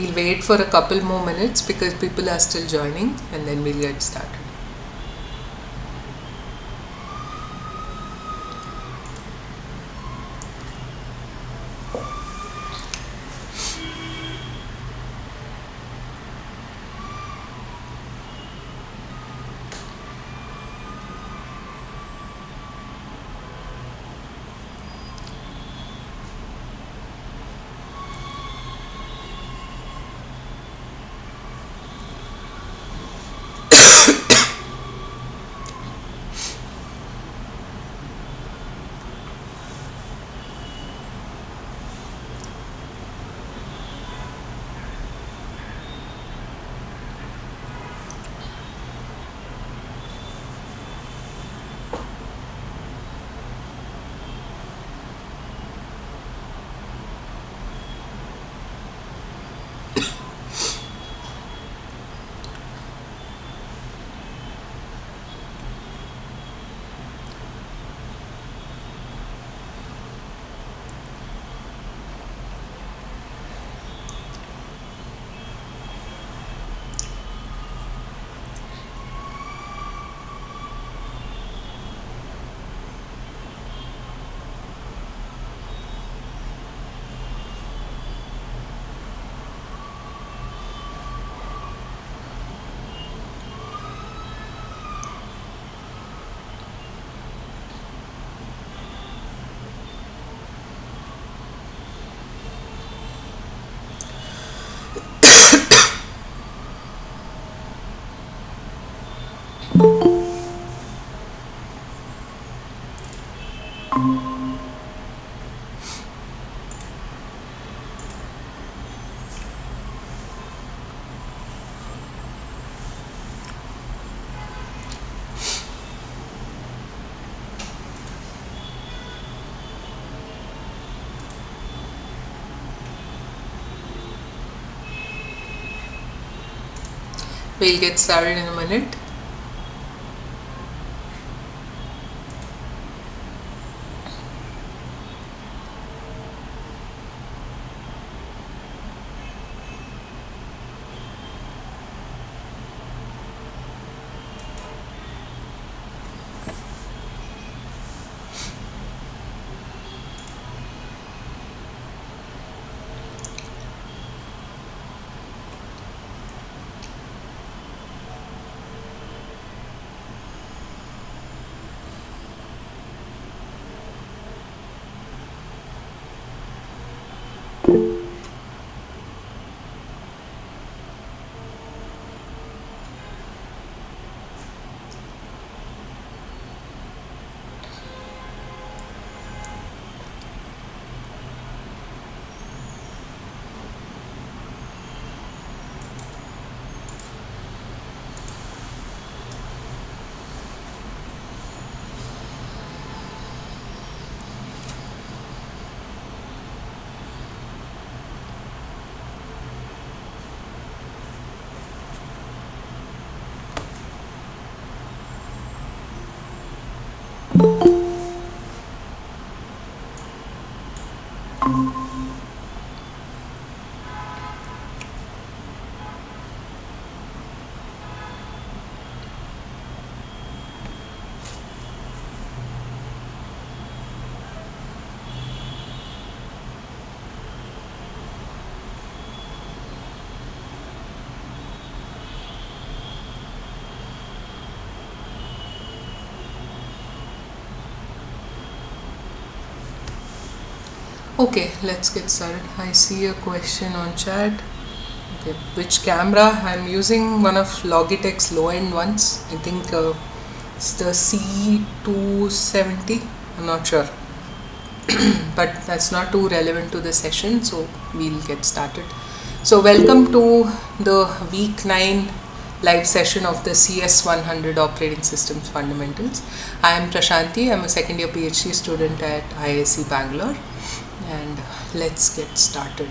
we'll wait for a couple more minutes because people are still joining, and then we'll get started. We'll get started in a minute. Okay, let's get started. I see a question on chat. Okay, which camera? I'm using one of Logitech's low-end ones. I think it's the C270. I'm not sure, but that's not too relevant to the session, so we'll get started. So welcome to the week 9 live session of the CS100 Operating Systems Fundamentals. I am Prashanti. I'm a second year PhD student at IISc Bangalore, and let's get started.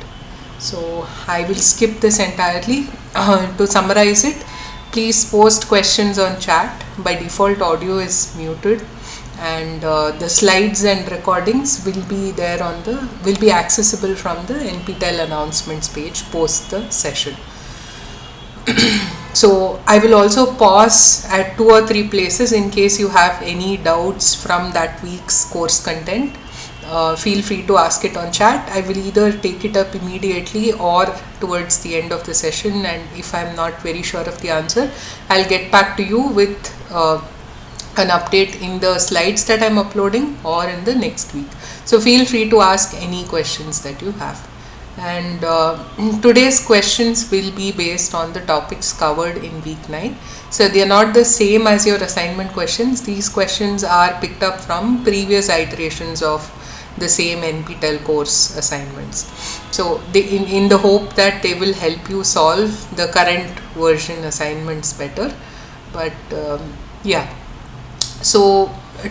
So I will skip this entirely. To summarize it, please post questions on chat. By default, audio is muted, and the slides and recordings will be there on the will be accessible from the NPTEL announcements page post the session. So I will also pause at 2 or 3 places in case you have any doubts from that week's course content. Feel free to ask it on chat. I will either take it up immediately or towards the end of the session, and if I'm not very sure of the answer, I'll get back to you with an update in the slides that I'm uploading or in the next week. So feel free to ask any questions that you have. And today's questions will be based on the topics covered in week 9. So they are not the same as your assignment questions. These questions are picked up from previous iterations of the same NPTEL course assignments. So in the hope that they will help you solve the current version assignments better. But yeah. So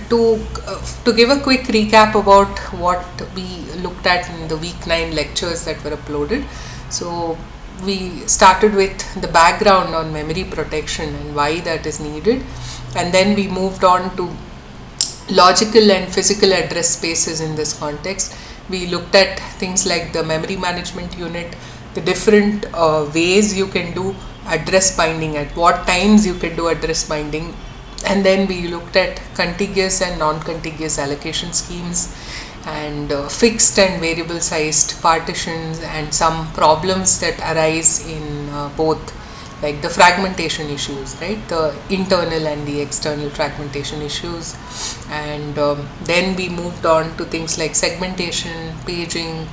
to give a quick recap about what we looked at in the week 9 lectures that were uploaded. So we started with the background on memory protection and why that is needed, and then we moved on to logical and physical address spaces in this context. We looked at things like the memory management unit, the different ways you can do address binding, at what times you can do address binding, and then we looked at contiguous and non-contiguous allocation schemes, and fixed and variable sized partitions, and some problems that arise in both, like the fragmentation issues, right, the internal and the external fragmentation issues. And then we moved on to things like segmentation, paging,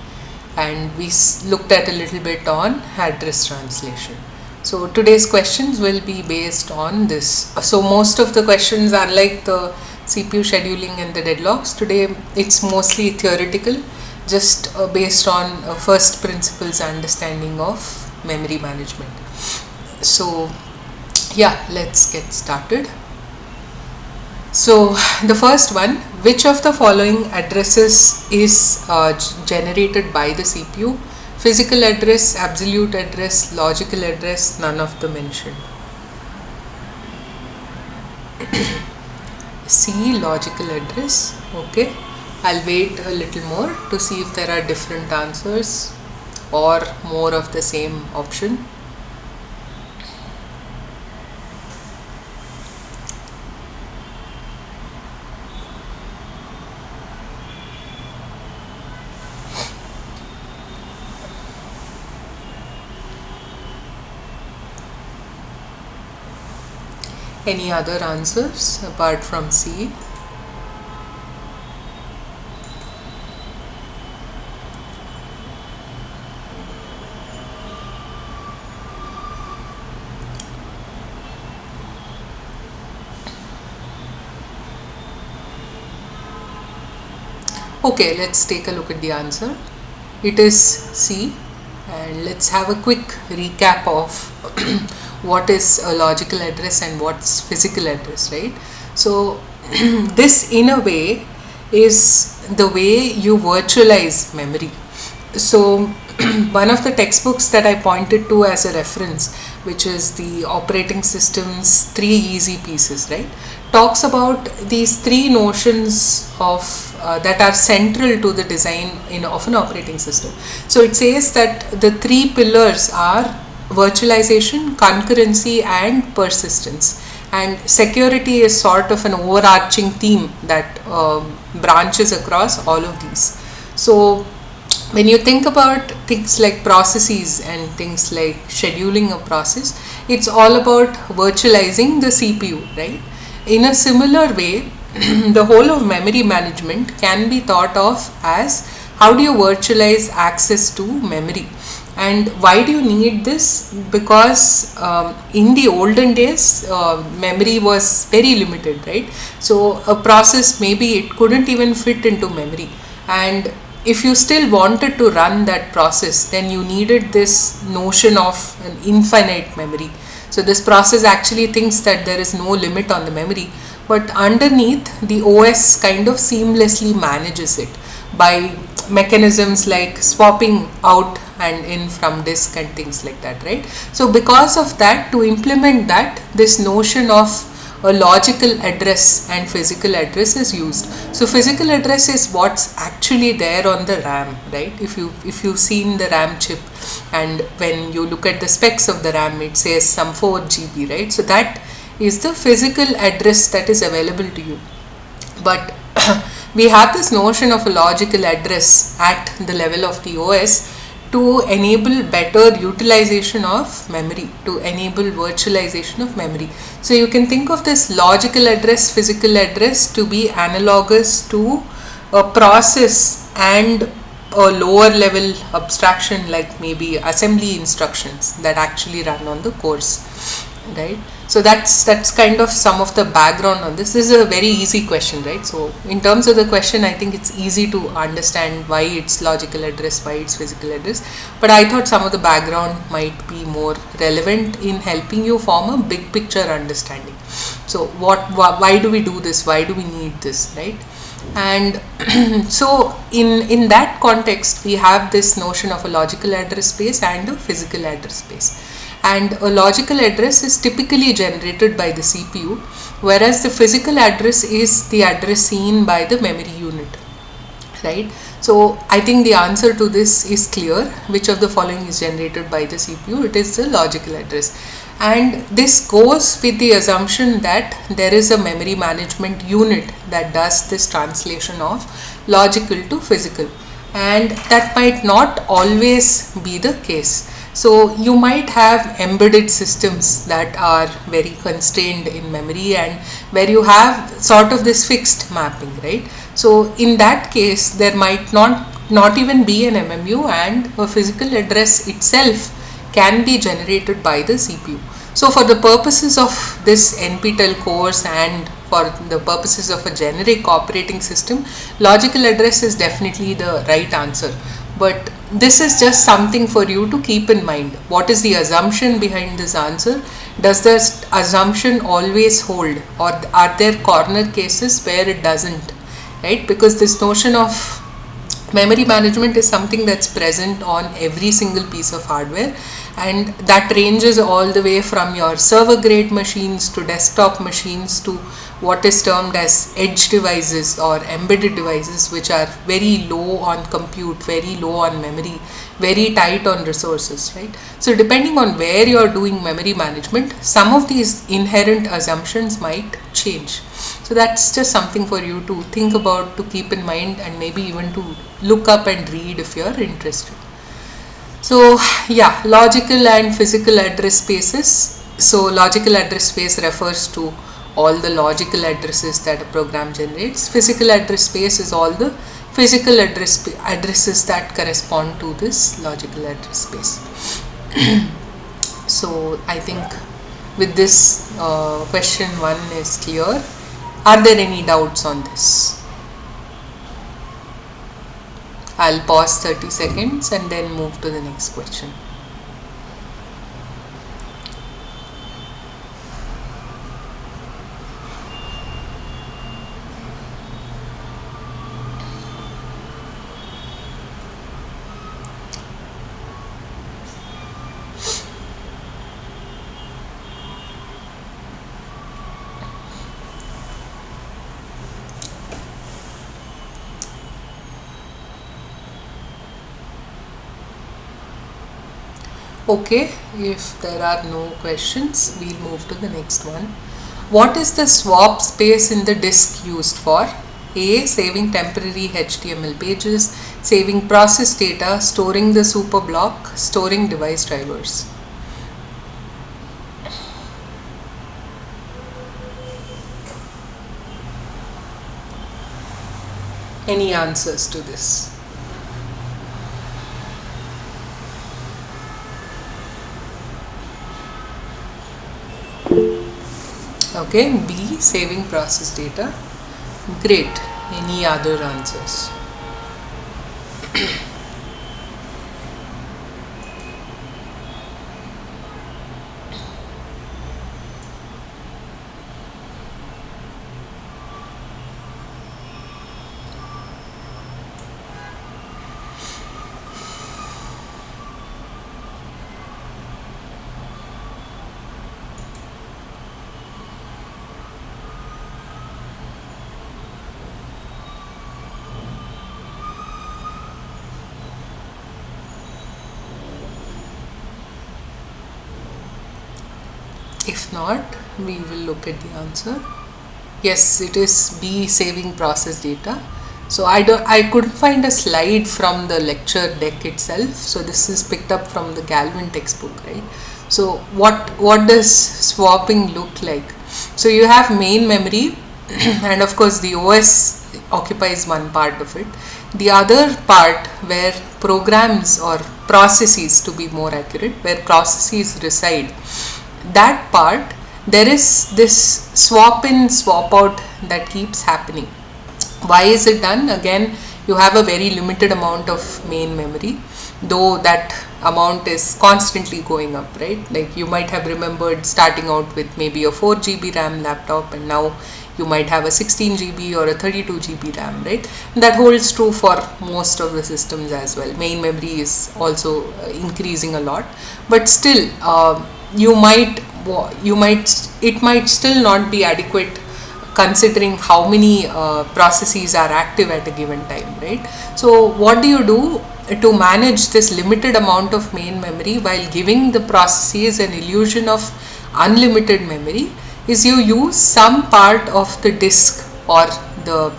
and we looked at a little bit on address translation. So today's questions will be based on this. So most of the questions, unlike the CPU scheduling and the deadlocks, today it's mostly theoretical, just based on first principles understanding of memory management. So yeah, let's get started. So the first one, which of the following addresses is generated by the CPU? Physical address, absolute address, logical address, none of the mentioned. C, logical address. Okay, I'll wait a little more to see if there are different answers or more of the same option. Any other answers apart from C? Okay, let's take a look at the answer. It is C, and let's have a quick recap of what is a logical address and what's physical address, right? So this in a way is the way you virtualize memory. So one of the textbooks that I pointed to as a reference, which is the operating system's 3 easy pieces, right, talks about these 3 notions of that are central to the design of an operating system. So it says that the 3 pillars are virtualization, concurrency, and persistence. And security is sort of an overarching theme that branches across all of these. So when you think about things like processes and things like scheduling a process, it's all about virtualizing the CPU, right? In a similar way, the whole of memory management can be thought of as how do you virtualize access to memory. And why do you need this? Because in the olden days, memory was very limited, right? So a process, maybe it couldn't even fit into memory. And if you still wanted to run that process, then you needed this notion of an infinite memory. So this process actually thinks that there is no limit on the memory, but underneath, the OS kind of seamlessly manages it by mechanisms like swapping out and in from disk and things like that, right? So because of that, to implement that, this notion of a logical address and physical address is used. So physical address is what's actually there on the RAM, right? If you've seen the RAM chip, and when you look at the specs of the RAM, it says some 4 GB, right? So that is the physical address that is available to you. But we have this notion of a logical address at the level of the OS to enable better utilization of memory, to enable virtualization of memory. So you can think of this logical address, physical address to be analogous to a process and a lower level abstraction, like maybe assembly instructions that actually run on the course, right? So that's kind of some of the background on this. This is a very easy question, right? So in terms of the question, I think it's easy to understand why it's logical address, why it's physical address. But I thought some of the background might be more relevant in helping you form a big picture understanding. So why do we do this? Why do we need this, right? And so in that context, we have this notion of a logical address space and a physical address space. And a logical address is typically generated by the CPU, whereas the physical address is the address seen by the memory unit, right? So I think the answer to this is clear. Which of the following is generated by the CPU? It is the logical address. And this goes with the assumption that there is a memory management unit that does this translation of logical to physical, and that might not always be the case. So you might have embedded systems that are very constrained in memory, and where you have sort of this fixed mapping, right? So in that case, there might not even be an MMU, and a physical address itself can be generated by the CPU. So for the purposes of this NPTEL course and for the purposes of a generic operating system, logical address is definitely the right answer. But this is just something for you to keep in mind. What is the assumption behind this answer? Does this assumption always hold, or are there corner cases where it doesn't, right? Because this notion of memory management is something that's present on every single piece of hardware, and that ranges all the way from your server grade machines to desktop machines to what is termed as edge devices or embedded devices, which are very low on compute, very low on memory, very tight on resources, right? So depending on where you're doing memory management, some of these inherent assumptions might change. So that's just something for you to think about, to keep in mind, and maybe even to look up and read if you're interested. So yeah, logical and physical address spaces. So logical address space refers to all the logical addresses that a program generates. Physical address space is all the physical addresses that correspond to this logical address space. So I think with this question 1 is clear. Are there any doubts on this? I'll pause 30 seconds and then move to the next question. Okay, if there are no questions, we'll move to the next one. What is the swap space in the disk used for? A. Saving temporary HTML pages, saving process data, storing the super block, storing device drivers. Any answers to this? Okay, B. Saving process data. Great. Any other answers? If not, we will look at the answer. Yes, it is B, saving process data. So I couldn't find a slide from the lecture deck itself. So this is picked up from the Galvin textbook, right? So what does swapping look like? So you have main memory, and of course the OS occupies one part of it. The other part where programs or processes, to be more accurate, where processes reside, that part, there is this swap in swap out that keeps happening. Why is it done? Again, you have a very limited amount of main memory, though that amount is constantly going up, right? Like you might have remembered starting out with maybe a 4 GB RAM laptop, and now you might have a 16 GB or a 32 GB RAM, right? And that holds true for most of the systems as well. Main memory is also increasing a lot, but still it might still not be adequate considering how many processes are active at a given time, right? So what do you do to manage this limited amount of main memory while giving the processes an illusion of unlimited memory? Is you use some part of the disk or the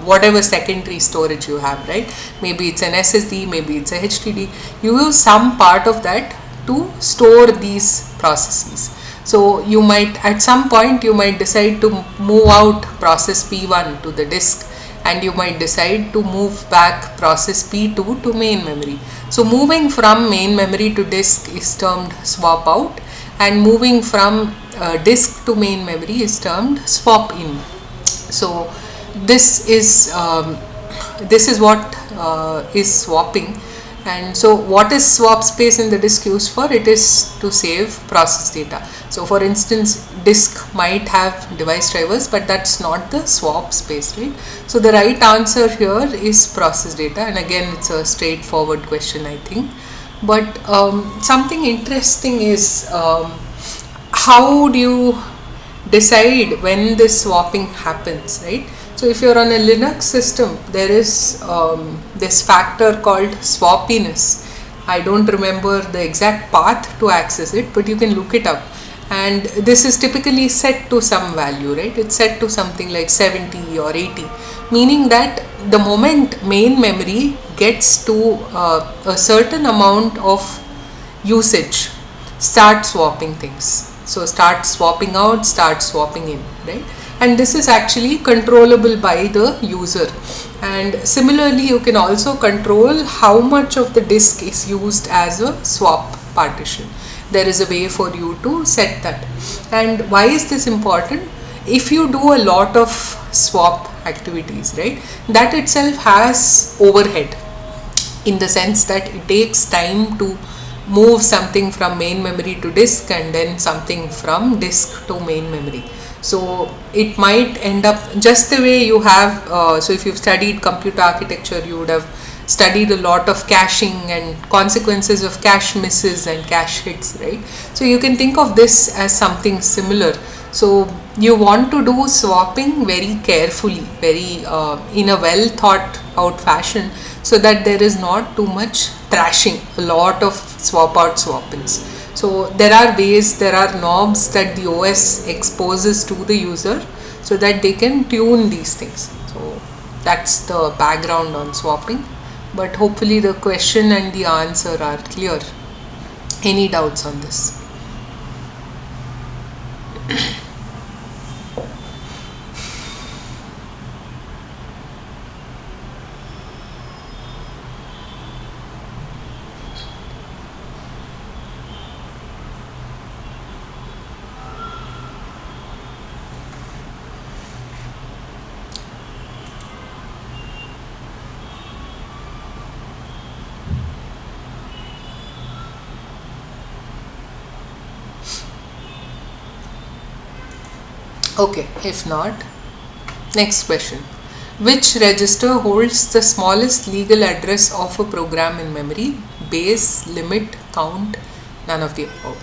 whatever secondary storage you have, right? Maybe it's an SSD, maybe it's a HDD. You use some part of that to store these processes. So you might, at some point you might decide to move out process P1 to the disk, and you might decide to move back process P2 to main memory. So moving from main memory to disk is termed swap out, and moving from disk to main memory is termed swap in. So this is what is swapping. And so what is swap space in the disk used for? It is to save process data. So for instance, disk might have device drivers, but that's not the swap space, right? So the right answer here is process data, and again it's a straightforward question, I think. But something interesting is how do you decide when this swapping happens, right? So if you're on a Linux system, there is this factor called swappiness. I don't remember the exact path to access it, but you can look it up. And this is typically set to some value, right? It's set to something like 70 or 80, meaning that the moment main memory gets to a certain amount of usage, start swapping things. So start swapping out, start swapping in, right? And this is actually controllable by the user. And similarly, you can also control how much of the disk is used as a swap partition. There is a way for you to set that. And why is this important? If you do a lot of swap activities, right, that itself has overhead, in the sense that it takes time to move something from main memory to disk, and then something from disk to main memory. So it might end up just the way you have, so if you've studied computer architecture, you would have studied a lot of caching and consequences of cache misses and cache hits, right? So you can think of this as something similar. So you want to do swapping very carefully, very in a well thought out fashion, so that there is not too much thrashing, a lot of swap out swap ins. So there are ways, there are knobs that the OS exposes to the user so that they can tune these things. So that's the background on swapping. But hopefully the question and the answer are clear. Any doubts on this? Okay, if not, next question. Which register holds the smallest legal address of a program in memory? Base, limit, count, none of the above.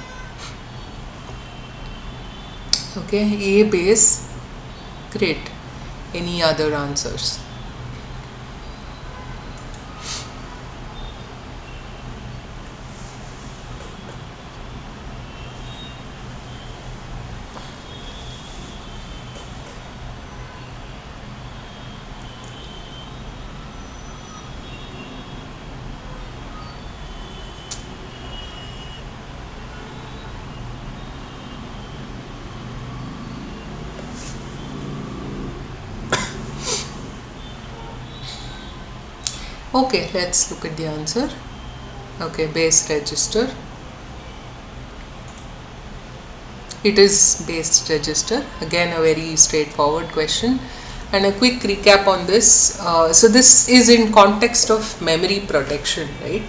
Okay, A, base. Great. Any other answers? Okay, let's look at the answer. Okay, base register. It is base register. Again, a very straightforward question. And a quick recap on this. So this is in context of memory protection, right?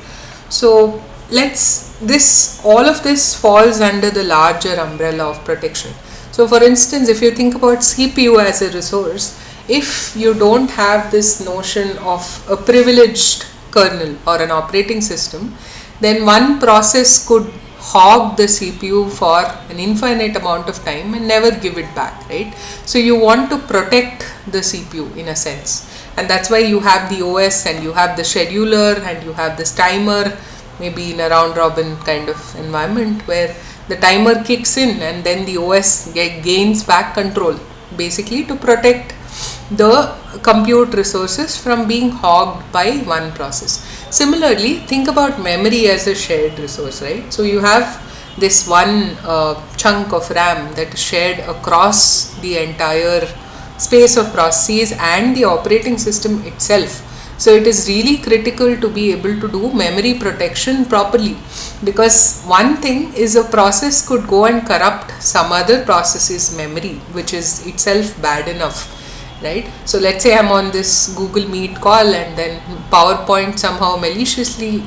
So all of this falls under the larger umbrella of protection. So for instance, if you think about CPU as a resource, if you don't have this notion of a privileged kernel or an operating system, then one process could hog the CPU for an infinite amount of time and never give it back, right? So you want to protect the CPU in a sense, and that's why you have the OS and you have the scheduler and you have this timer, maybe in a round robin kind of environment where the timer kicks in and then the OS gains back control, basically to protect the compute resources from being hogged by one process. Similarly, think about memory as a shared resource, right? So you have this one chunk of RAM that is shared across the entire space of processes and the operating system itself. So it is really critical to be able to do memory protection properly, because one thing is a process could go and corrupt some other process's memory, which is itself bad enough, right? So let's say I'm on this Google Meet call and then PowerPoint somehow maliciously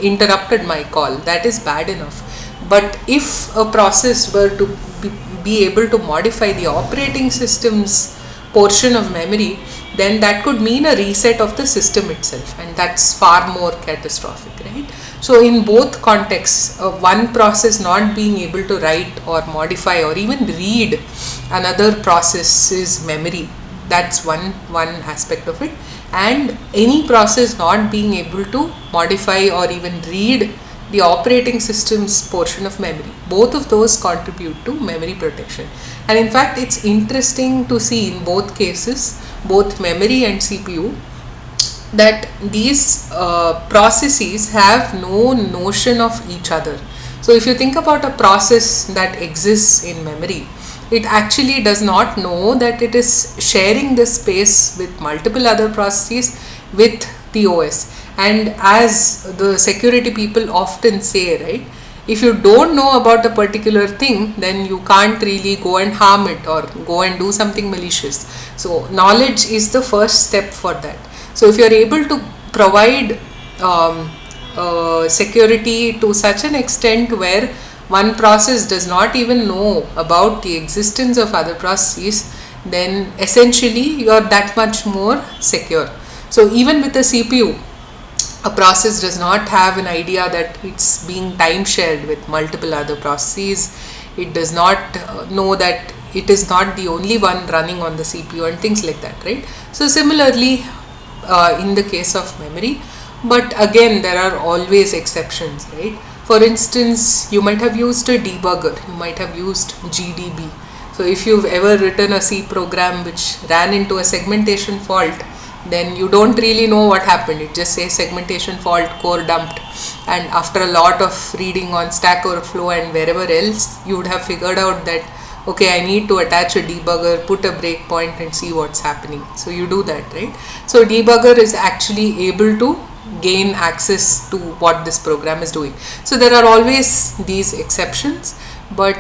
interrupted my call. That is bad enough. But if a process were to be able to modify the operating system's portion of memory, then that could mean a reset of the system itself, and that's far more catastrophic, right? So in both contexts, one process not being able to write or modify or even read another process's memory, that's one aspect of it, and any process not being able to modify or even read the operating system's portion of memory, both of those contribute to memory protection. And in fact, it's interesting to see in both cases, both memory and CPU, that these processes have no notion of each other. So if you think about a process that exists in memory, it actually does not know that it is sharing this space with multiple other processes with the OS. And as the security people often say, right, if you don't know about a particular thing, then you can't really go and harm it or go and do something malicious. So knowledge is the first step for that. So if you are able to provide security to such an extent where one process does not even know about the existence of other processes, then essentially you are that much more secure. So even with a CPU, a process does not have an idea that it's being time shared with multiple other processes. It does not know that it is not the only one running on the CPU and things like that, right? So similarly, in the case of memory, but again there are always exceptions, right? For instance, you might have used a debugger, you might have used GDB. So if you've ever written a C program which ran into a segmentation fault, then you don't really know what happened. It just says segmentation fault, core dumped, and after a lot of reading on Stack Overflow and wherever else, you would have figured out that, okay, I need to attach a debugger, put a breakpoint and see what's happening. So you do that, right? So debugger is actually able to gain access to what this program is doing. So there are always these exceptions, but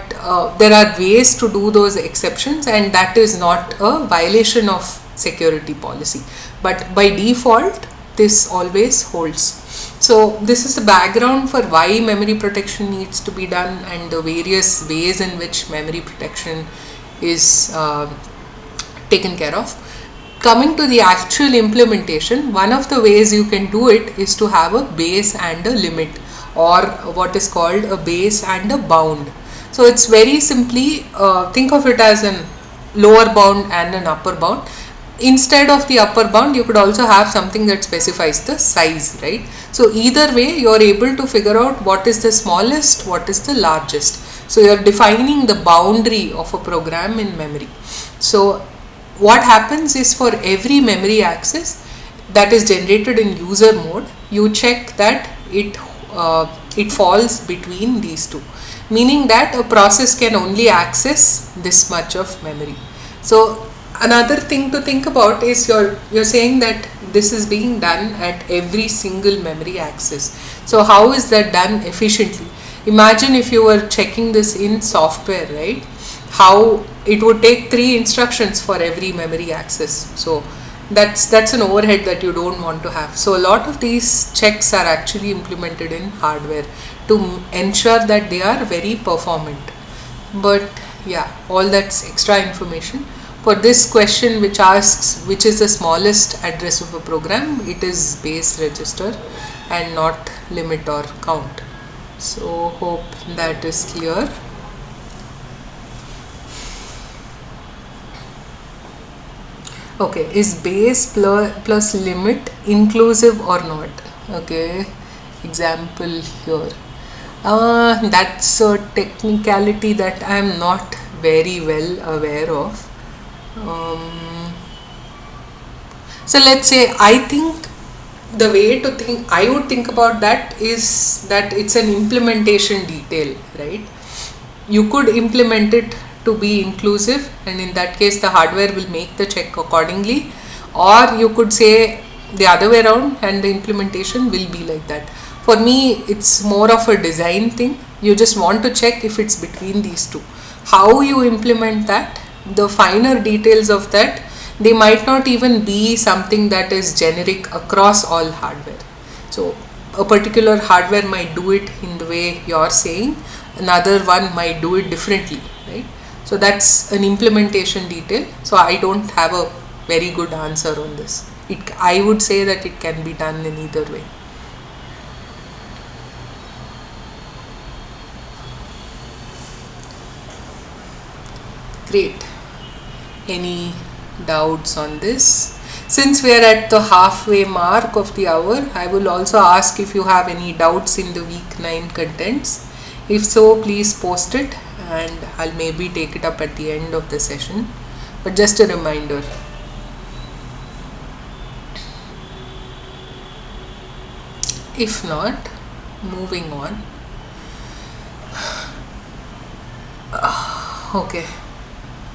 there are ways to do those exceptions, and that is not a violation of security policy, but by default this always holds. So this is the background for why memory protection needs to be done and the various ways in which memory protection is taken care of. Coming to the actual implementation, one of the ways you can do it is to have a base and a limit, or what is called a base and a bound. So it's very simply, think of it as an lower bound and an upper bound. Instead of the upper bound, you could also have something that specifies the size, right? So either way, you are able to figure out what is the smallest, what is the largest. So you are defining the boundary of a program in memory. So what happens is, for every memory access that is generated in user mode, you check that it falls between these two, meaning that a process can only access this much of memory. So Another thing to think about is you're saying that this is being done at every single memory access. So how is that done efficiently? Imagine if you were checking this in software, right? How it would take 3 instructions for every memory access. So that's an overhead that you don't want to have. So a lot of these checks are actually implemented in hardware to ensure that they are very performant. But yeah, all that's extra information. For this question which asks which is the smallest address of a program, it is base register and not limit or count. So hope that is clear. Okay, is base plus limit inclusive or not? Okay, example here. That's a technicality that I am not very well aware of. So let's say I think the way to think I would think about that is that it's an implementation detail, right? You could implement it to be inclusive, and in that case the hardware will make the check accordingly, or you could say the other way around and the implementation will be like that. For me it's more of a design thing. You just want to check if it's between these two. How you implement that, the finer details of that, they might not even be something that is generic across all hardware. So a particular hardware might do it in the way you're saying, another one might do it differently, right? So that's an implementation detail. So I don't have a very good answer on this. I would say that it can be done in either way. Great. Any doubts on this? Since we are at the halfway mark of the hour, I will also ask if you have any doubts in the week 9 contents. If so, please post it and I'll maybe take it up at the end of the session. But just a reminder. If not, moving on. Okay,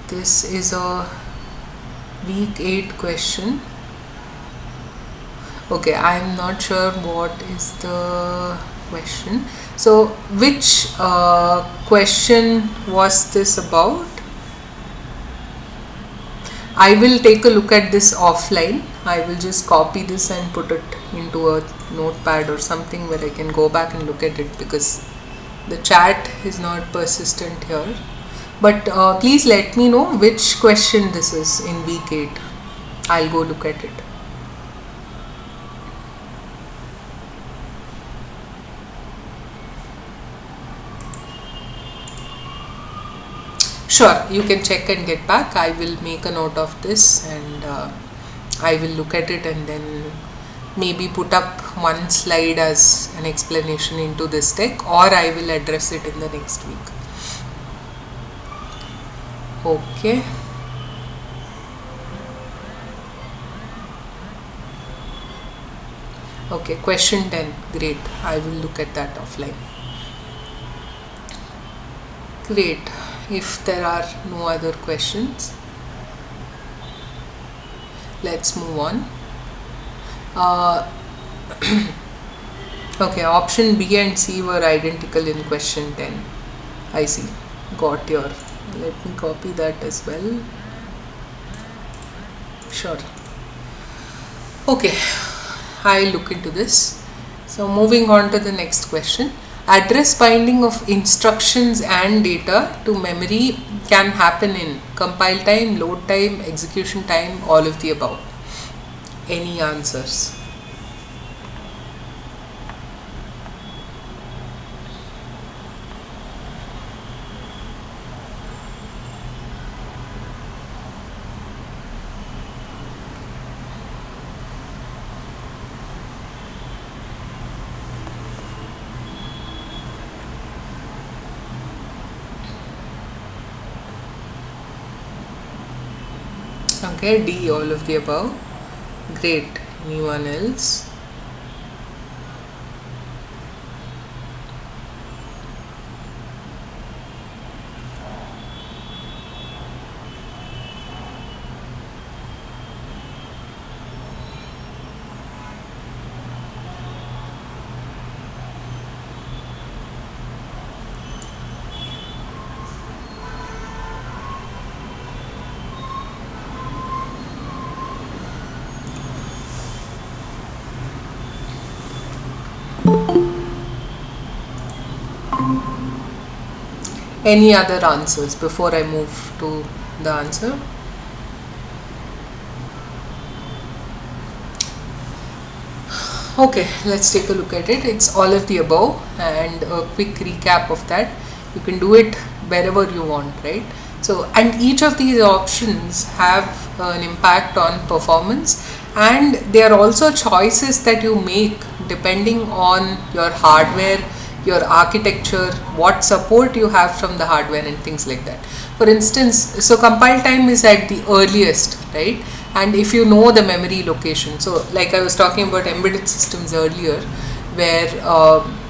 this is a week 8 question. Okay, I am not sure what is the question. So which question was this about? I will take a look at this offline. I will just copy this and put it into a notepad or something where I can go back and look at it, because the chat is not persistent here. But please let me know which question this is in week 8. I'll go look at it. Sure, you can check and get back. I will make a note of this and I will look at it and then maybe put up one slide as an explanation into this deck, or I will address it in the next week. Okay. Okay, question 10. Great. I will look at that offline. Great. If there are no other questions, let's move on. Okay, option B and C were identical in question 10. I see. Got your. Let me copy that as well. Sure. Okay, I'll look into this. So moving on to the next question. Address binding of instructions and data to memory can happen in compile time, load time, execution time, all of the above. Any answers? Okay, D, all of the above. Great. Anyone else? Any other answers before I move to the answer? Okay, let's take a look at it. It's all of the above, and a quick recap of that. You can do it wherever you want, right? So, and each of these options have an impact on performance, and they are also choices that you make depending on your hardware, your architecture, what support you have from the hardware, and things like that. For instance, so compile time is at the earliest, right? And if you know the memory location, so like I was talking about embedded systems earlier, where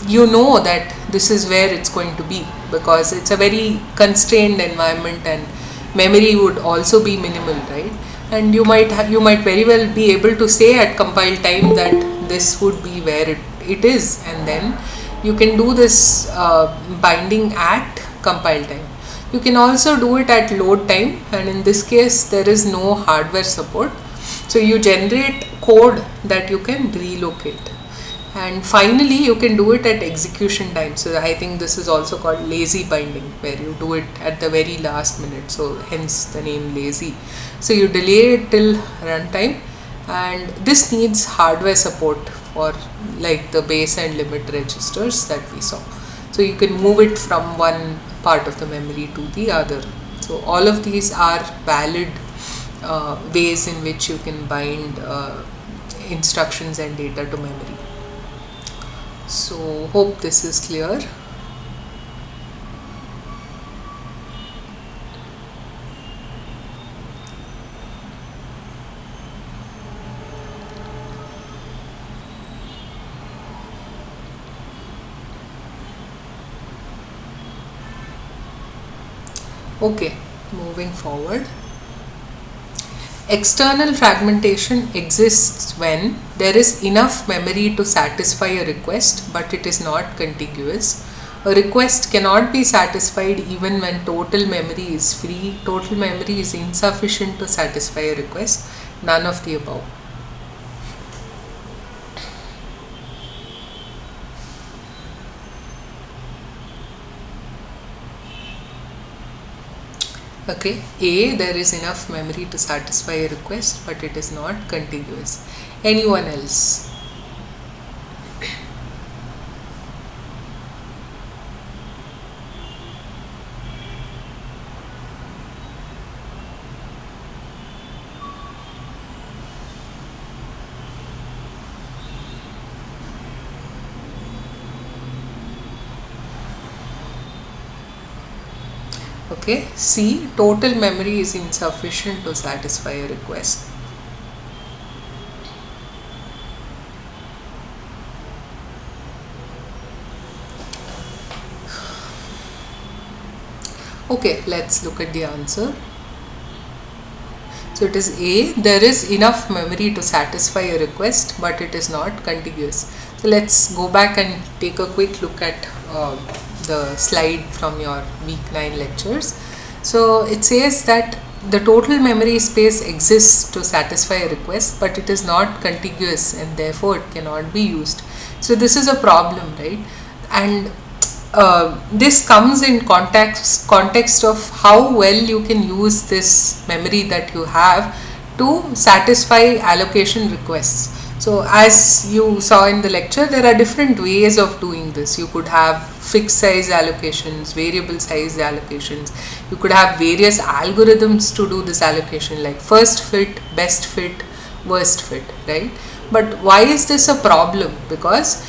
you know that this is where it's going to be, because it's a very constrained environment and memory would also be minimal, right? And you might very well be able to say at compile time that this would be where it is, and then you can do this binding at compile time. You can also do it at load time, and in this case there is no hardware support, so you generate code that you can relocate. And finally you can do it at execution time. So I think this is also called lazy binding, where you do it at the very last minute, so hence the name lazy. So you delay it till runtime, and this needs hardware support for like the base and limit registers that we saw. So you can move it from one part of the memory to the other. So all of these are valid ways in which you can bind instructions and data to memory. So hope this is clear. Okay, moving forward. External fragmentation exists when there is enough memory to satisfy a request, but it is not contiguous. A request cannot be satisfied even when total memory is free. Total memory is insufficient to satisfy a request. None of the above. Okay, A, there is enough memory to satisfy a request, but it is not contiguous. Anyone else? Okay, C, total memory is insufficient to satisfy a request. Okay, let's look at the answer. So it is A, there is enough memory to satisfy a request, but it is not contiguous. So let's go back and take a quick look at the slide from your week 9 lectures. So it says that the total memory space exists to satisfy a request, but it is not contiguous and therefore it cannot be used. So this is a problem, right? And this comes in context of how well you can use this memory that you have to satisfy allocation requests. So as you saw in the lecture, there are different ways of doing this. You could have fixed size allocations, variable size allocations. You could have various algorithms to do this allocation, like first fit, best fit, worst fit, right? But why is this a problem? Because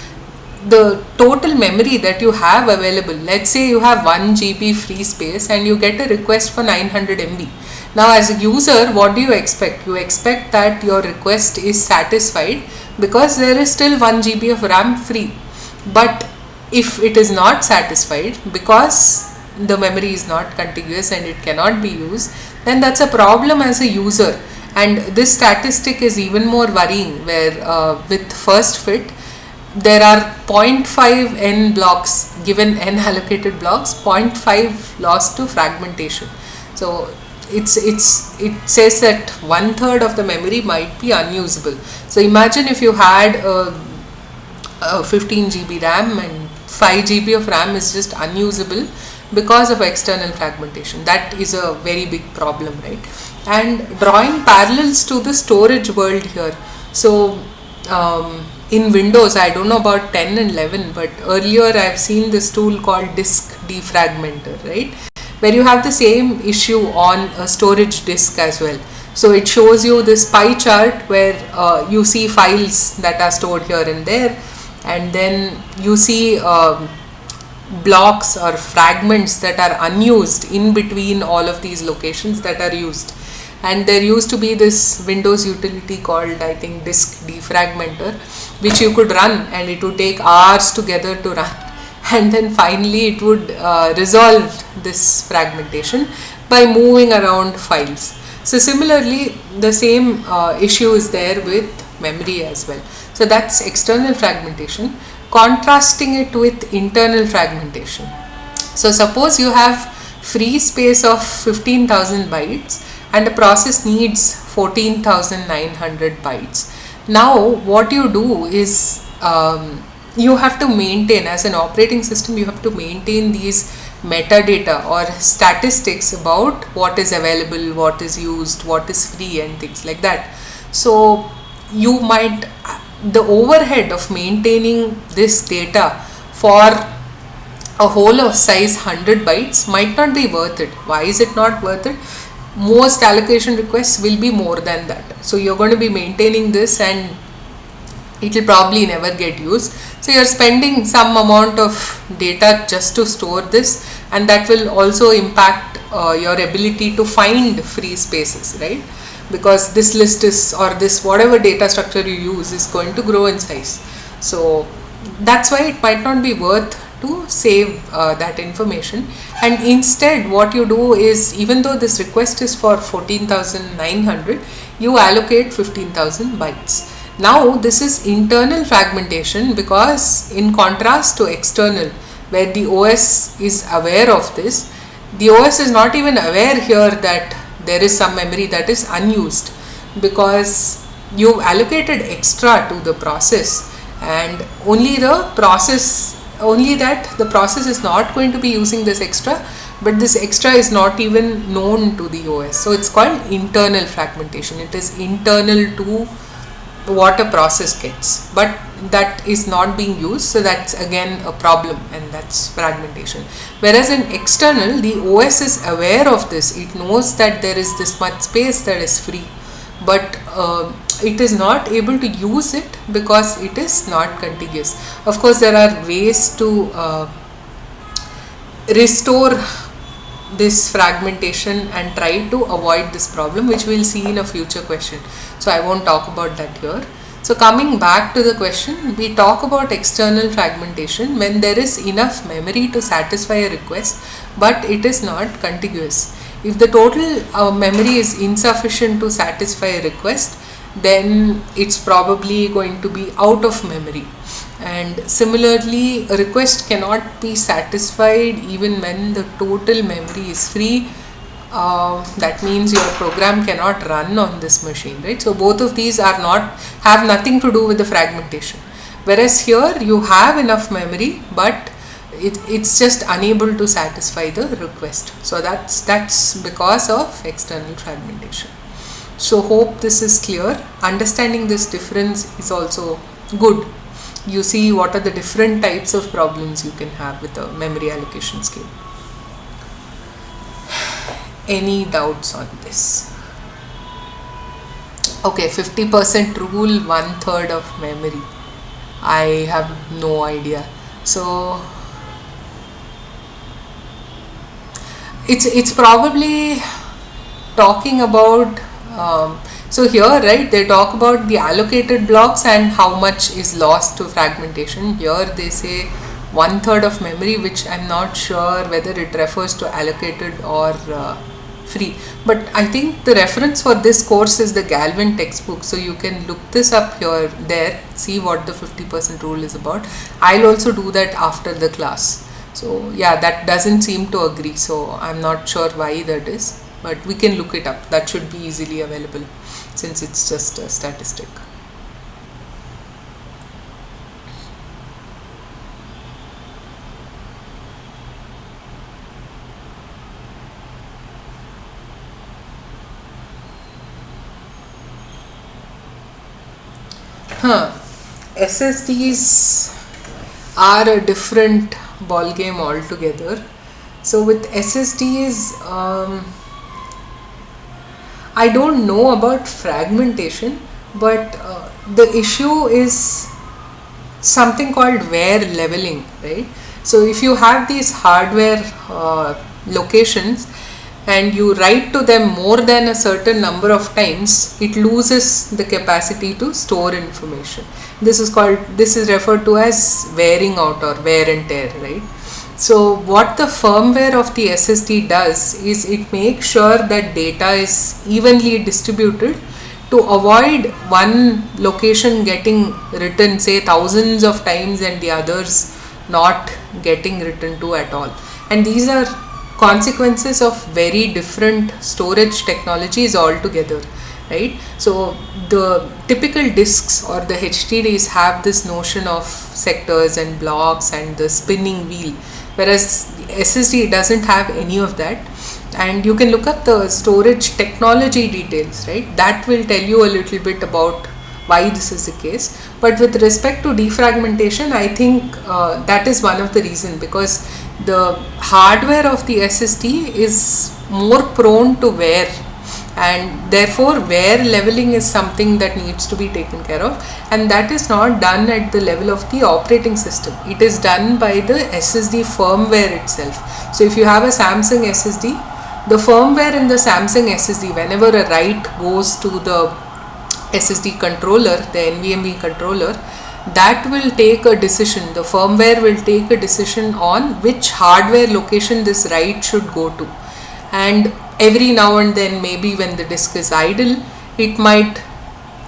the total memory that you have available, let's say you have 1 GB free space and you get a request for 900 MB. Now as a user, what do you expect? You expect that your request is satisfied because there is still 1 GB of RAM free. But if it is not satisfied because the memory is not contiguous and it cannot be used, then that's a problem as a user. And this statistic is even more worrying, where with first fit, there are 0.5 n blocks, given n allocated blocks, 0.5 lost to fragmentation. So it says that 1/3 of the memory might be unusable. So imagine if you had a 15 GB RAM and 5 GB of RAM is just unusable because of external fragmentation. That is a very big problem, right? And drawing parallels to the storage world here. So in Windows, I don't know about 10 and 11, but earlier I've seen this tool called disk defragmenter, right, where you have the same issue on a storage disk as well. So it shows you this pie chart where you see files that are stored here and there, and then you see blocks or fragments that are unused in between all of these locations that are used. And there used to be this Windows utility called, I think, disk defragmenter, which you could run, and it would take hours together to run, and then finally it would resolve this fragmentation by moving around files. So similarly, the same issue is there with memory as well. So that's external fragmentation. Contrasting it with internal fragmentation. So suppose you have free space of 15,000 bytes and the process needs 14,900 bytes. Now what you do is you have to maintain, as an operating system, you have to maintain these metadata or statistics about what is available, what is used, what is free, and things like that. So you might, the overhead of maintaining this data for a whole of size 100 bytes might not be worth it. Why is it not worth it? Most allocation requests will be more than that. So you're going to be maintaining this and it will probably never get used. So you're spending some amount of data just to store this, and that will also impact your ability to find free spaces, right? Because this list is, or this whatever data structure you use is going to grow in size. So that's why it might not be worth to save that information. And instead what you do is, even though this request is for 14,900, you allocate 15,000 bytes. Now this is internal fragmentation, because in contrast to external, where the OS is aware of this, the OS is not even aware here that there is some memory that is unused, because you've allocated extra to the process, and only that the process is not going to be using this extra, but this extra is not even known to the OS. So it's called internal fragmentation. It is internal to what a process gets, but that is not being used, so that's again a problem, and that's fragmentation. Whereas in external, the OS is aware of this. It knows that there is this much space that is free, but it is not able to use it because it is not contiguous. Of course, there are ways to restore this fragmentation and try to avoid this problem, which we'll see in a future question. So I won't talk about that here. So coming back to the question, we talk about external fragmentation when there is enough memory to satisfy a request, but it is not contiguous. If the total memory is insufficient to satisfy a request, then it's probably going to be out of memory. And similarly, a request cannot be satisfied even when the total memory is free. That means your program cannot run on this machine, right? So both of these have nothing to do with the fragmentation. Whereas here you have enough memory, but it's just unable to satisfy the request. So that's because of external fragmentation. So hope this is clear. Understanding this difference is also good. You see what are the different types of problems you can have with a memory allocation scheme. Any doubts on this? Okay, 50% rule, 1/3 of memory. I have no idea. So it's probably talking about so here, right, they talk about the allocated blocks and how much is lost to fragmentation. Here they say 1/3 of memory, which I'm not sure whether it refers to allocated or free, but I think the reference for this course is the Galvin textbook, so you can look this up here, there, see what the 50% rule is about. I'll also do that after the class. So yeah, that doesn't seem to agree, so I'm not sure why that is, but we can look it up. That should be easily available since it's just a statistic. Huh. SSDs are a different ball game altogether. So with SSDs, I don't know about fragmentation, but the issue is something called wear leveling, right? So if you have these hardware locations and you write to them more than a certain number of times, it loses the capacity to store information. This is referred to as wearing out or wear and tear, right? So what the firmware of the SSD does is it makes sure that data is evenly distributed to avoid one location getting written say thousands of times and the others not getting written to at all. And these are consequences of very different storage technologies altogether, right? So the typical disks or the HDDs have this notion of sectors and blocks and the spinning wheel, whereas SSD doesn't have any of that. And you can look up the storage technology details, right? That will tell you a little bit about why this is the case. But with respect to defragmentation, I think that is one of the reasons, because the hardware of the SSD is more prone to wear, and therefore wear leveling is something that needs to be taken care of, and that is not done at the level of the operating system. It is done by the SSD firmware itself. So if you have a Samsung SSD, the firmware in the Samsung SSD, whenever a write goes to the SSD controller, the NVMe controller, that will take a decision. The firmware will take a decision on which hardware location this write should go to. And every now and then, maybe when the disk is idle, it might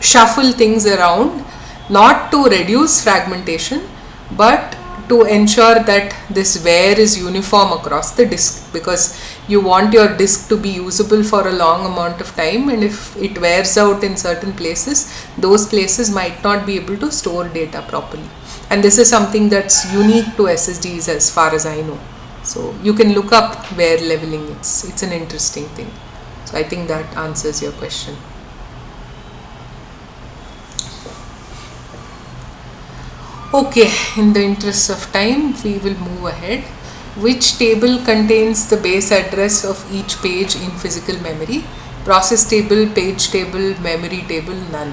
shuffle things around, not to reduce fragmentation, but to ensure that this wear is uniform across the disk, because you want your disk to be usable for a long amount of time, and if it wears out in certain places, those places might not be able to store data properly. And this is something that's unique to SSDs as far as I know. So you can look up wear leveling. It's an interesting thing. So I think that answers your question. Okay, in the interest of time, we will move ahead. Which table contains the base address of each page in physical memory? Process table, page table, memory table, none.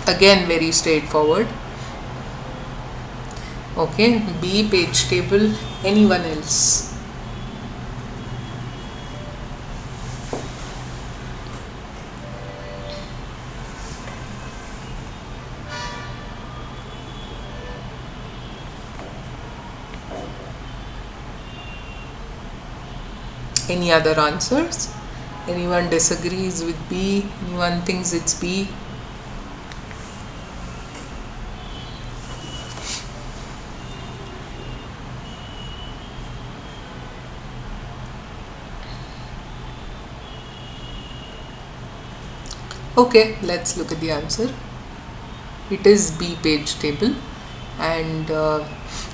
Again, very straightforward. Okay, B, page table. Anyone else? Any other answers? Anyone disagrees with B? Anyone thinks it's B? Okay, let's look at the answer. It is B, page table. And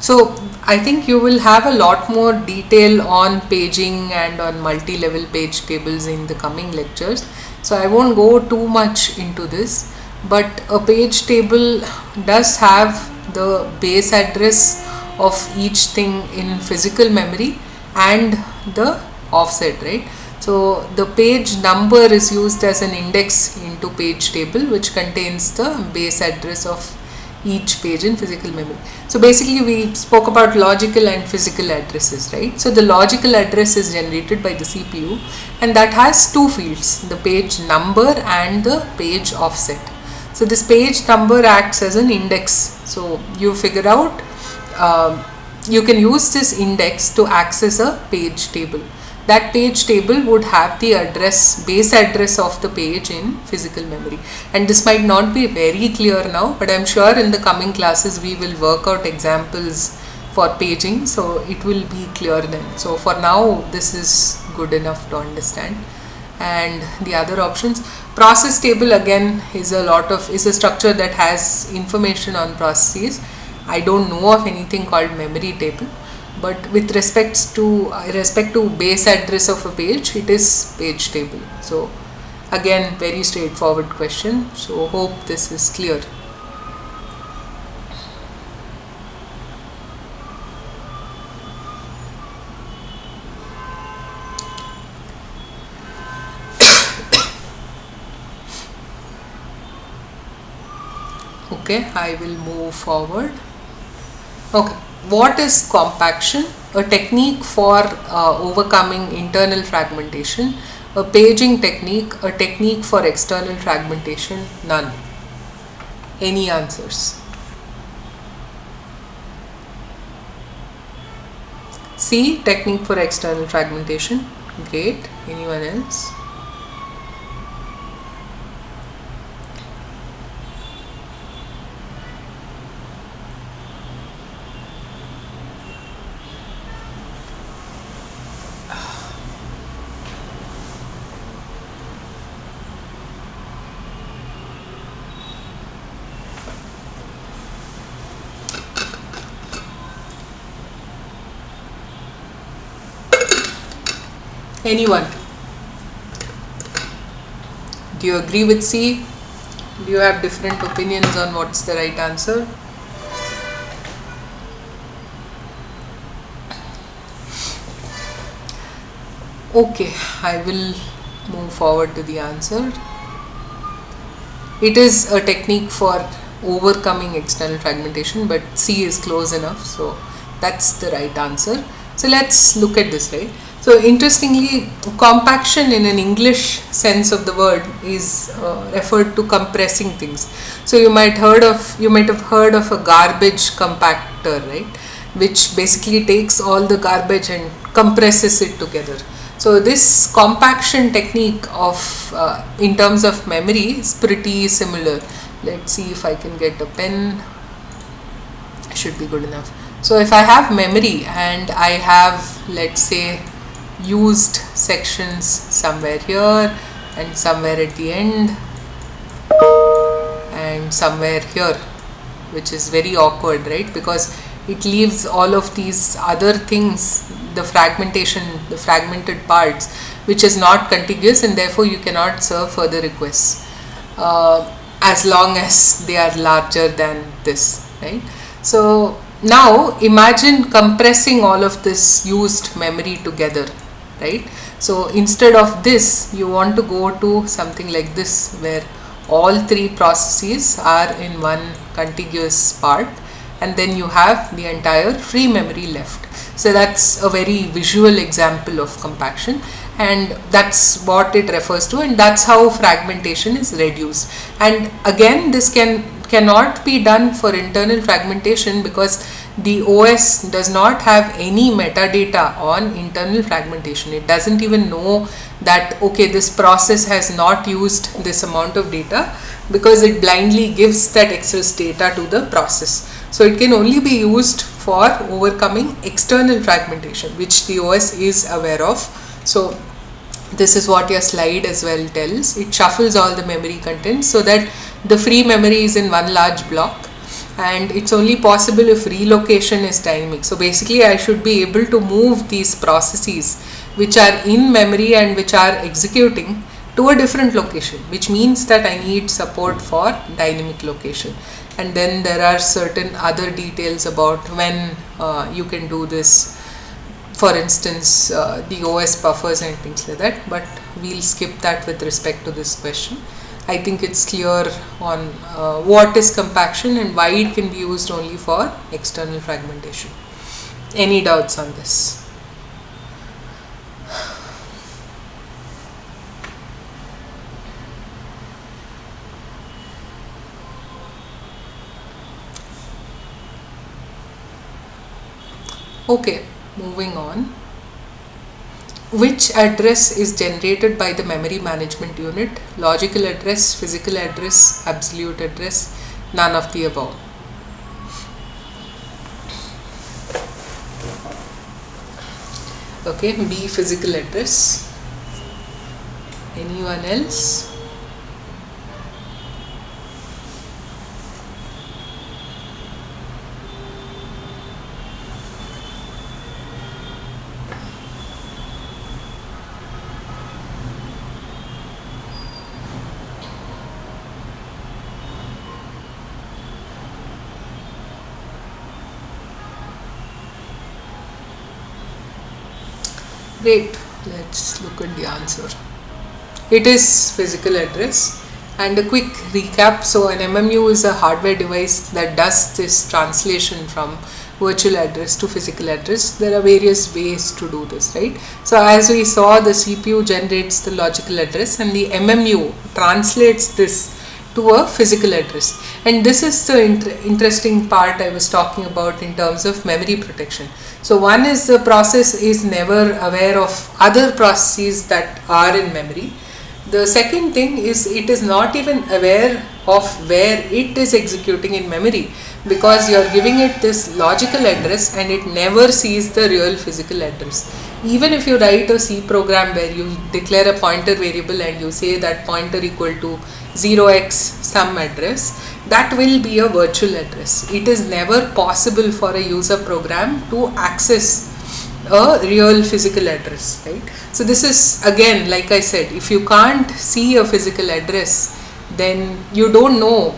so I think you will have a lot more detail on paging and on multi-level page tables in the coming lectures. So I won't go too much into this, but a page table does have the base address of each thing in physical memory and the offset, right? So the page number is used as an index into page table, which contains the base address of each page in physical memory. So basically we spoke about logical and physical addresses, right? So the logical address is generated by the CPU, and that has two fields, the page number and the page offset. So this page number acts as an index. So you figure out you can use this index to access a page table. That page table would have the base address of the page in physical memory. And this might not be very clear now, but I'm sure in the coming classes we will work out examples for paging, so it will be clear then. So for now, this is good enough to understand. And the other options, process table again is a structure that has information on processes. I don't know of anything called memory table. But with respect to base address of a page, it is page table. So again, very straightforward question. So hope this is clear. Okay, I will move forward. Okay, what is compaction? A technique for overcoming internal fragmentation, a paging technique, a technique for external fragmentation, none. Any answers? C, technique for external fragmentation. Great. Anyone else? Anyone? Do you agree with C? Do you have different opinions on what's the right answer? Okay, I will move forward to the answer. It is a technique for overcoming external fragmentation, but C is close enough, so that's the right answer. So let's look at this, right? So interestingly, compaction in an English sense of the word is referred to compressing things. So you might have heard of a garbage compactor, right? Which basically takes all the garbage and compresses it together. So this compaction technique of in terms of memory is pretty similar. Let's see if I can get a pen. Should be good enough. So if I have memory and I have, let's say, used sections somewhere here and somewhere at the end and somewhere here, which is very awkward, right? Because it leaves all of these other things, the fragmented parts, which is not contiguous, and therefore you cannot serve further requests as long as they are larger than this, right? So now imagine compressing all of this used memory together, right? So instead of this, you want to go to something like this, where all three processes are in one contiguous part, and then you have the entire free memory left. So that's a very visual example of compaction, and that's what it refers to, and that's how fragmentation is reduced. And again, this cannot be done for internal fragmentation because the OS does not have any metadata on internal fragmentation. It doesn't even know that, okay, this process has not used this amount of data, because it blindly gives that excess data to the process. So it can only be used for overcoming external fragmentation, which the OS is aware of. So this is what your slide as well tells. It shuffles all the memory contents so that the free memory is in one large block, and it's only possible if relocation is dynamic. So basically I should be able to move these processes which are in memory and which are executing to a different location, which means that I need support for dynamic location. And then there are certain other details about when you can do this, for instance the OS buffers and things like that, but we'll skip that with respect to this question. I think it's clear on what is compaction and why it can be used only for external fragmentation. Any doubts on this? Okay, moving on. Which address is generated by the memory management unit? Logical address, physical address, absolute address, none of the above. Okay, B, physical address. Anyone else? Great, let's look at the answer. It is physical address, And a quick recap, so an MMU is a hardware device that does this translation from virtual address to physical address. There are various ways to do this, right? So as we saw, the CPU generates the logical address and the MMU translates this to a physical address. And this is the interesting part I was talking about in terms of memory protection. So one is the process is never aware of other processes that are in memory. The second thing is it is not even aware of where it is executing in memory, because you are giving it this logical address and it never sees the real physical address. Even if you write a C program where you declare a pointer variable and you say that pointer equal to 0x some address, that will be a virtual address. It is never possible for a user program to access a real physical address, right? So this is again, like I said, if you can't see a physical address, then you don't know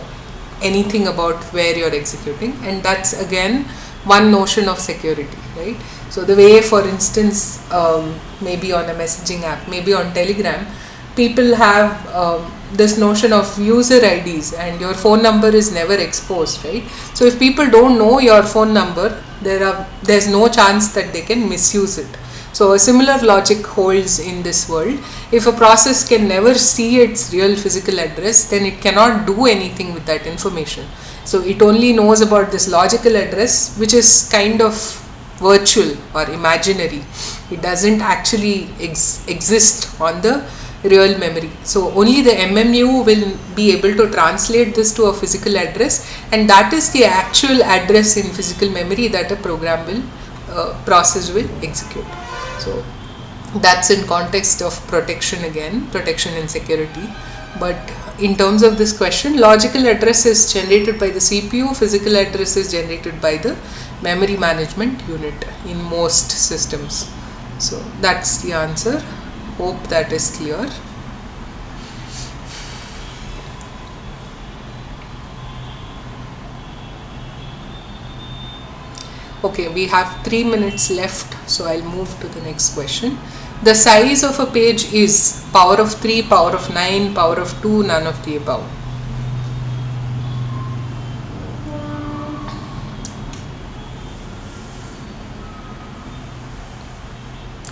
anything about where you're executing, and that's again one notion of security, right? So the way, for instance, maybe on a messaging app, maybe on Telegram, people have this notion of user IDs and your phone number is never exposed, right? So if people don't know your phone number, there's no chance that they can misuse it. So a similar logic holds in this world. If a process can never see its real physical address, then it cannot do anything with that information. So it only knows about this logical address, which is kind of virtual or imaginary. It doesn't actually exist on the real memory. So only the MMU will be able to translate this to a physical address, and that is the actual address in physical memory that a program will process will execute. So that's in context of protection, again, protection and security. But in terms of this question, logical address is generated by the CPU, physical address is generated by the memory management unit in most systems. So that's the answer. Hope that is clear. Okay, we have 3 minutes left, so I'll move to the next question. The size of a page is power of 3, power of 9, power of 2, none of the above.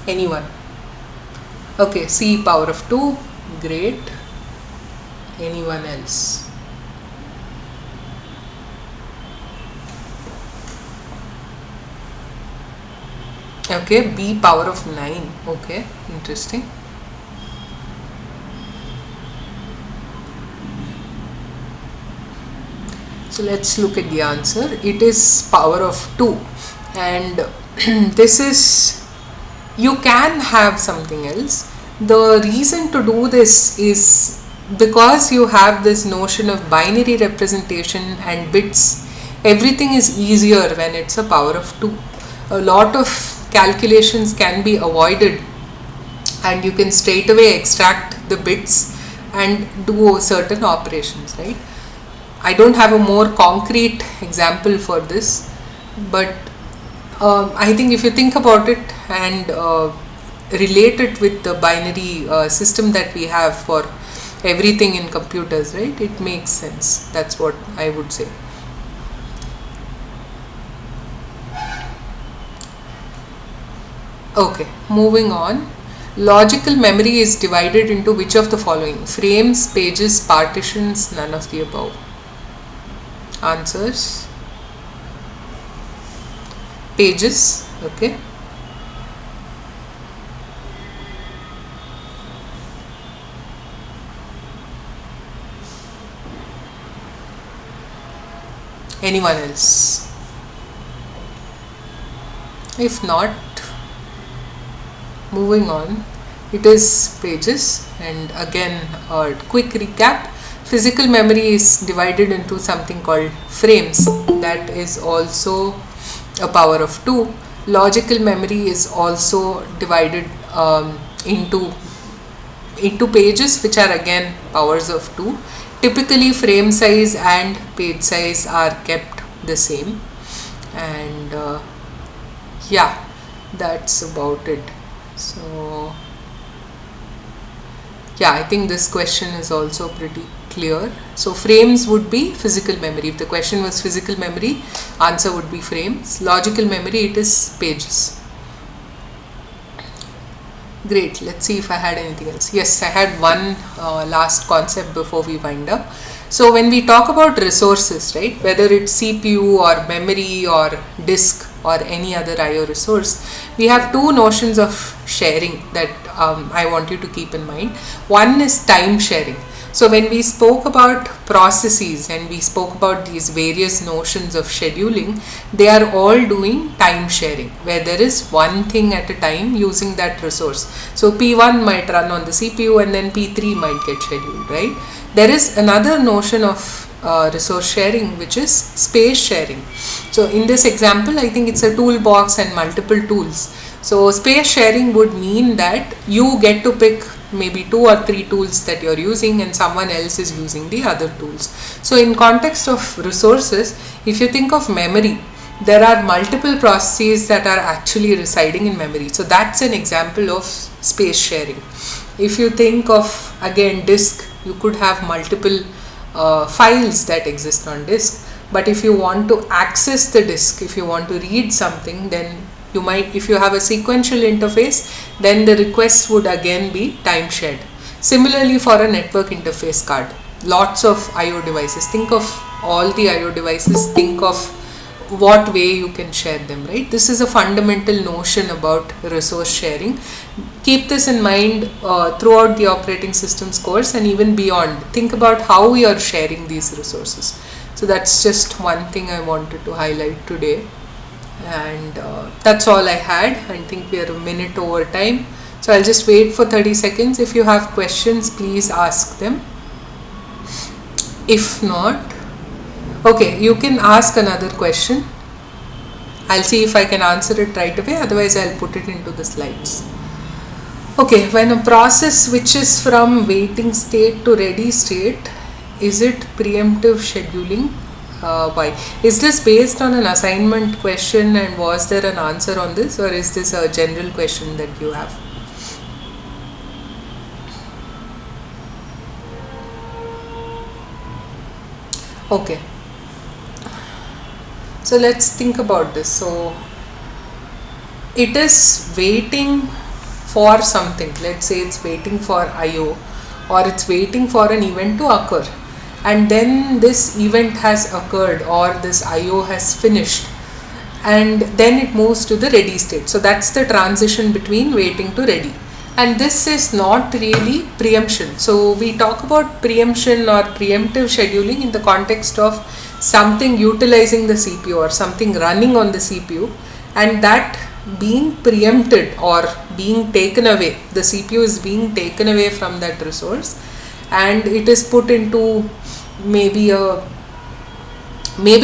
Anyone? Okay, C, power of 2, great. Anyone else? Okay, B, power of 9, okay, interesting. So let's look at the answer. It is power of 2, and this is, you can have something else. The reason to do this is because you have this notion of binary representation and bits. Everything is easier when it's a power of 2. A lot of calculations can be avoided and you can straight away extract the bits and do certain operations, right? I don't have a more concrete example for this, but I think if you think about it and relate it with the binary system that we have for everything in computers, right, it makes sense. That's what I would say. Okay, moving on. Logical memory is divided into which of the following? Frames, pages, partitions, none of the above. Answers. Pages, okay. Anyone else? If not, moving on, it is pages. And again, a quick recap. Physical memory is divided into something called frames, that is also a power of 2. Logical memory is also divided into pages, which are again powers of 2. Typically frame size and page size are kept the same, and yeah, that's about it. So yeah, I think this question is also pretty clear. clear. So frames would be physical memory. If the question was physical memory, answer would be frames. Logical memory, it is pages. Great. Let's see if I had anything else. Yes, I had one last concept before we wind up. So when we talk about resources, right, whether it's CPU or memory or disk or any other IO resource, we have two notions of sharing that I want you to keep in mind. One is time sharing. So when we spoke about processes and we spoke about these various notions of scheduling, they are all doing time sharing, where there is one thing at a time using that resource. So P1 might run on the CPU and then P3 might get scheduled, right? There is another notion of resource sharing, which is space sharing. So in this example, I think it's a toolbox and multiple tools. So space sharing would mean that you get to pick maybe 2 or 3 tools that you're using and someone else is using the other tools. So in context of resources, if you think of memory, there are multiple processes that are actually residing in memory. So that's an example of space sharing. If you think of, again, disk, you could have multiple files that exist on disk. But if you want to access the disk, if you want to read something, then you might, if you have a sequential interface, then the requests would again be time shared. Similarly, for a network interface card, lots of IO devices, think of all the IO devices, think of what way you can share them, right? This is a fundamental notion about resource sharing. Keep this in mind throughout the operating systems course and even beyond. Think about how we are sharing these resources. So that's just one thing I wanted to highlight today. And that's all I had. I think we are a minute over time. So I'll just wait for 30 seconds. If you have questions, please ask them. If not, okay, you can ask another question. I'll see if I can answer it right away. Otherwise, I'll put it into the slides. Okay, when a process switches from waiting state to ready state, is it preemptive scheduling? Why? Is this based on an assignment question and was there an answer on this, or is this a general question that you have? Okay. So let's think about this. So it is waiting for something. Let's say it's waiting for IO or it's waiting for an event to occur. And then this event has occurred or this IO has finished and then it moves to the ready state. So that's the transition between waiting to ready. And this is not really preemption. So we talk about preemption or preemptive scheduling in the context of something utilizing the CPU or something running on the CPU and that being preempted or being taken away. The CPU is being taken away from that resource and it is put into maybe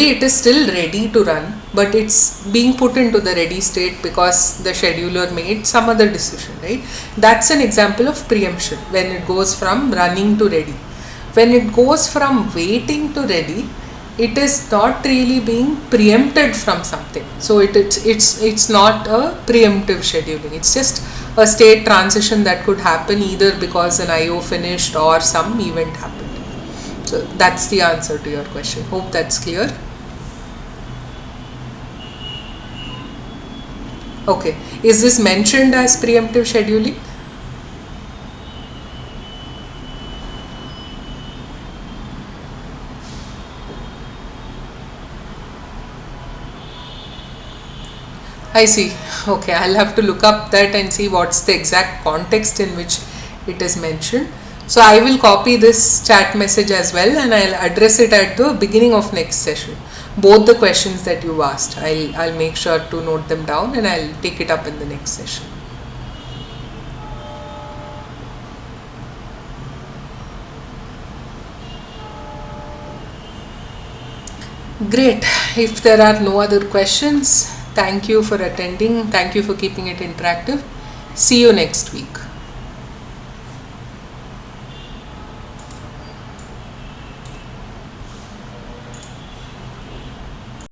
it is still ready to run, but it's being put into the ready state because the scheduler made some other decision, right? That's an example of preemption when it goes from running to ready. When it goes from waiting to ready, it is not really being preempted from something. So it's not a preemptive scheduling. It's just a state transition that could happen either because an IO finished or some event happened. So that's the answer to your question. Hope that's clear. Okay, is this mentioned as preemptive scheduling? I see. Okay, I'll have to look up that and see what's the exact context in which it is mentioned. So I will copy this chat message as well and I'll address it at the beginning of next session. Both the questions that you asked, I'll make sure to note them down and I'll take it up in the next session. Great. If there are no other questions, thank you for attending. Thank you for keeping it interactive. See you next week.